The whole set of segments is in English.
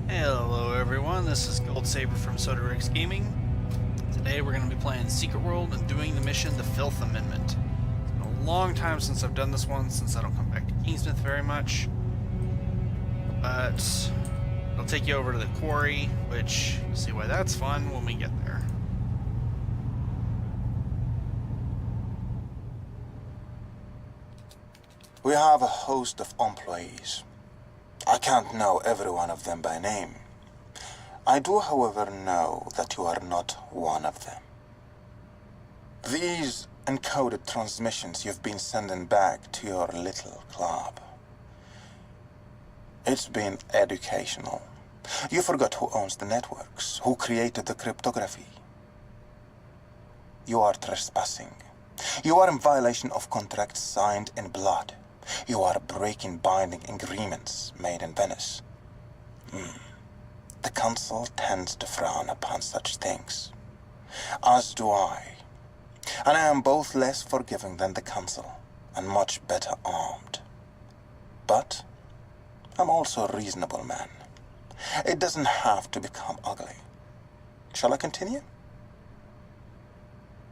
Hello everyone, this is Goldsaber from Sodarex Gaming. Today we're going to be playing Secret World and doing the mission, the Filth Amendment. It's been a long time since I've done this one, since I don't come back to Kingsmith very much. But I'll take you over to the quarry, which you'll see why that's fun when we get there. We have a host of employees. I can't know every one of them by name. I do, however, know that you are not one of them. These encoded transmissions you've been sending back to your little club. It's been educational. You forgot who owns the networks, who created the cryptography. You are trespassing. You are in violation of contracts signed in blood. You are breaking binding agreements made in Venice. The Council tends to frown upon such things. As do I. And I am both less forgiving than the Council, and much better armed. But I'm also a reasonable man. It doesn't have to become ugly. Shall I continue?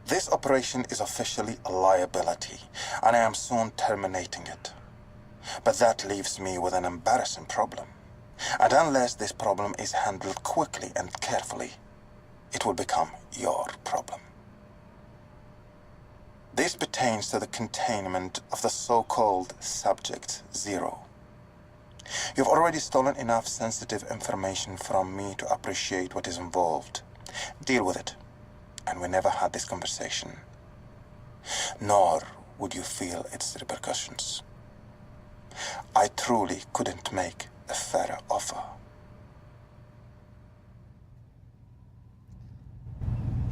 This operation is officially a liability, and I am soon terminating it. But that leaves me with an embarrassing problem. And unless this problem is handled quickly and carefully, it will become your problem. This pertains to the containment of the so-called Subject Zero. You've already stolen enough sensitive information from me to appreciate what is involved. Deal with it. And we never had this conversation. Nor would you feel its repercussions. I truly couldn't make a fairer offer.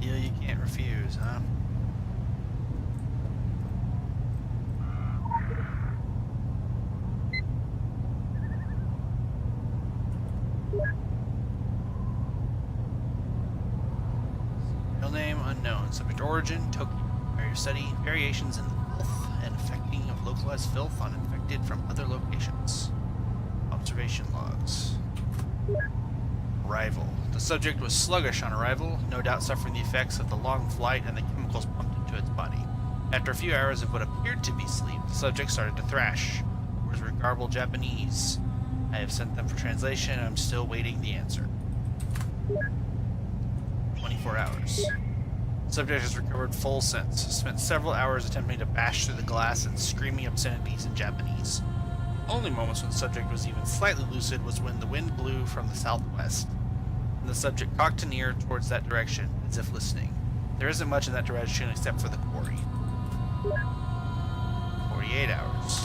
Deal you can't refuse, huh? Real name unknown. Subject origin Tokyo. Area of study variations in the filth and affecting of localized filth on infected from other locations. Observation logs. Arrival. The subject was sluggish on arrival, no doubt suffering the effects of the long flight and the chemicals pumped into its body. After a few hours of what appeared to be sleep, the subject started to thrash. Words were garbled Japanese. I have sent them for translation and I'm still waiting the answer. 24 hours. The subject has recovered full sense, spent several hours attempting to bash through the glass and screaming obscenities in Japanese. The only moments when the subject was even slightly lucid was when the wind blew from the southwest, and the subject cocked an ear towards that direction, as if listening. There isn't much in that direction except for the quarry. 48 hours.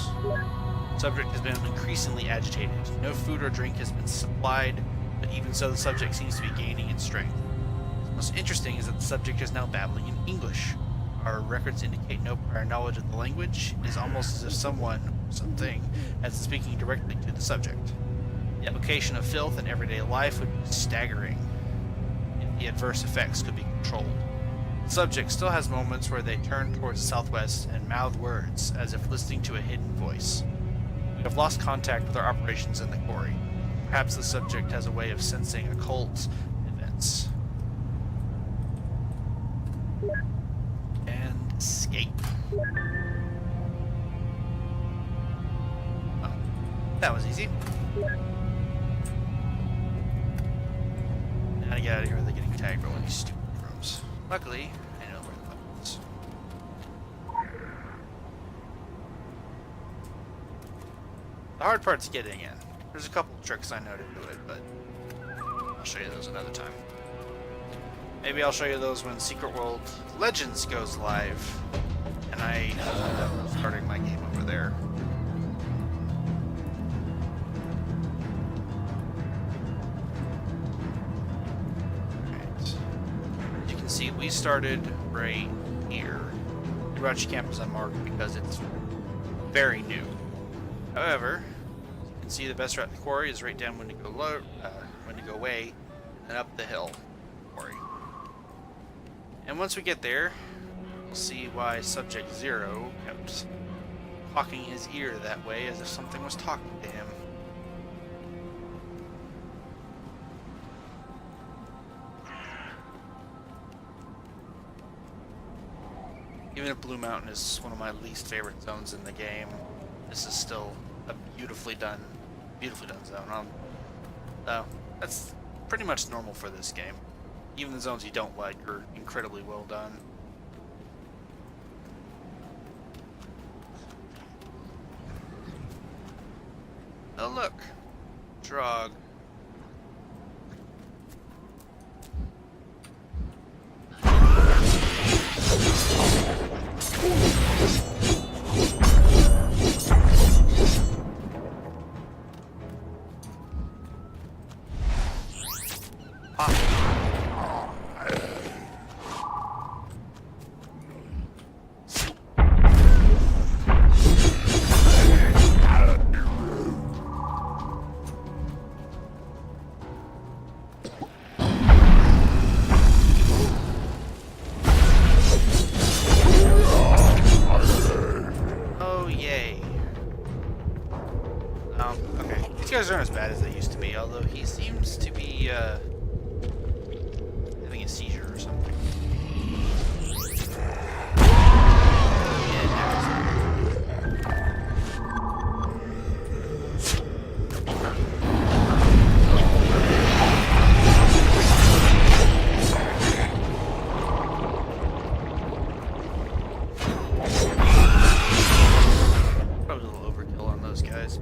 The subject has been increasingly agitated. No food or drink has been supplied, but even so the subject seems to be gaining in strength. What's interesting is that the subject is now babbling in English. Our records indicate no prior knowledge of the language. It is almost as if someone, or something, has been speaking directly to the subject. The application of filth in everyday life would be staggering if the adverse effects could be controlled. The subject still has moments where they turn towards the southwest and mouth words, as if listening to a hidden voice. We have lost contact with our operations in the quarry. Perhaps the subject has a way of sensing occult events. And escape. Oh, that was easy. Now to get out of here without getting tagged for one of these stupid rooms. Luckily, I know where the button is. The hard part's getting in. There's a couple of tricks I know to do it, but I'll show you those another time. Maybe I'll show you those when Secret World Legends goes live, and I end up starting my game over there. Alright. As you can see, we started right here. The Orochi camp is unmarked because it's very new. However, as you can see, the best route to the quarry is right down Wendigo Way, and up the hill. Quarry. And once we get there, we'll see why Subject Zero kept cocking his ear that way as if something was talking to him. Even if Blue Mountain is one of my least favorite zones in the game, this is still a beautifully done zone. So that's pretty much normal for this game. Even the zones you don't like are incredibly well done. Oh look, Drog. Okay. These guys aren't as bad as they used to be, although he seems to be, having a seizure or something. Probably a little overkill on those guys.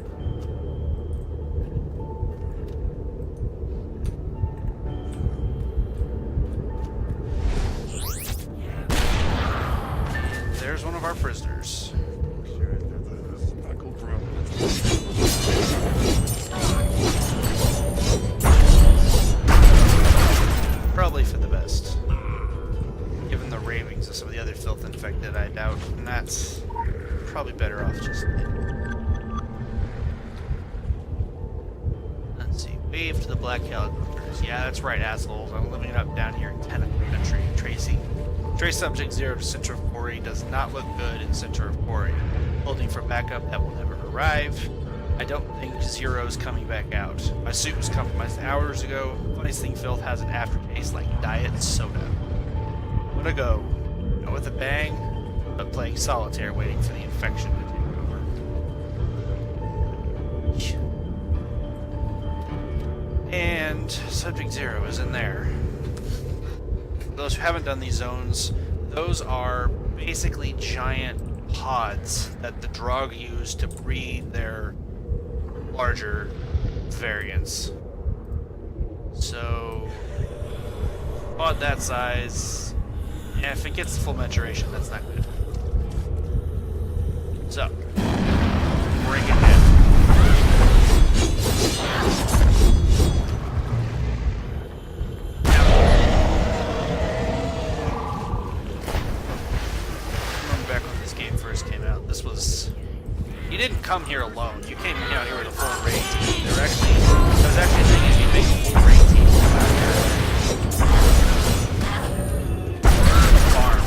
There's one of our prisoners. Probably for the best. Given the ravings of some of the other filth infected, I doubt. And that's probably better off just... Let's see. Wave to the black helicopters. Yeah, that's right, assholes. I'm living it up down here in Tentacle Country. Trace Subject 0 to Center of Quarry does not look good in Center of Quarry. Holding for backup that will never arrive. I don't think Zero's coming back out. My suit was compromised hours ago. Funniest thing, filth has an aftertaste like diet soda. What a go. Not with a bang, but playing solitaire waiting for the infection to take over. And Subject 0 is in there. For those who haven't done these zones, those are basically giant pods that the Drog use to breed their larger variants. So, pod that size, and if it gets full maturation, that's not good. So, bring it in. Came out. This was... You didn't come here alone. You came out here with a full raid team. There was actually a thing is you make a full raid team come out here. Farm.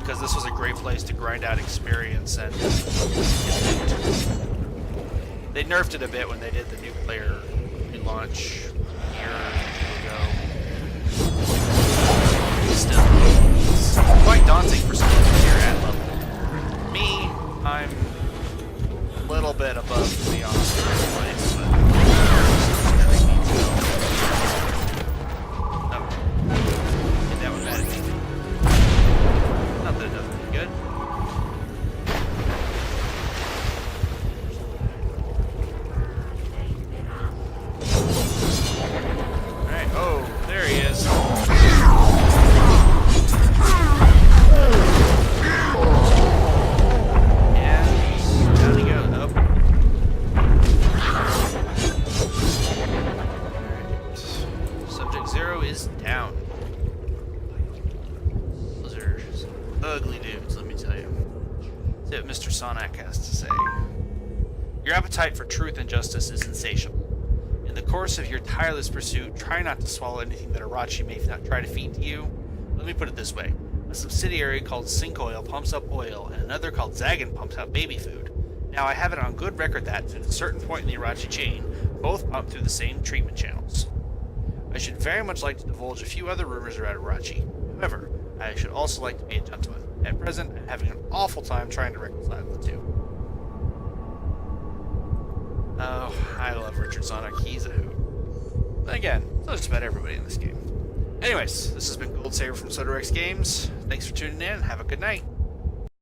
Because this was a great place to grind out experience and they nerfed it a bit when they did the nuclear relaunch a year or two ago. Still, it's quite daunting for someone who's here at level. Me, I'm a little bit above and beyond this place, but everything needs to go. Oh. Get that one mad at me. Not that it does any good. Alright, oh, there he is. Has to say. Your appetite for truth and justice is insatiable. In the course of your tireless pursuit, try not to swallow anything that Orochi may not try to feed to you. Let me put it this way. A subsidiary called Sink Oil pumps up oil, and another called Zagan pumps out baby food. Now, I have it on good record that, at a certain point in the Orochi chain, both pump through the same treatment channels. I should very much like to divulge a few other rumors about Orochi. However, I I should also like to be a gentleman. At present, I'm having an awful time trying to reconcile the two. Oh, I love Richard Sonic. He's a hoot. Then again, so just about everybody in this game. Anyways, this has been Goldsaber from Sodarex Games. Thanks for tuning in. Have a good night.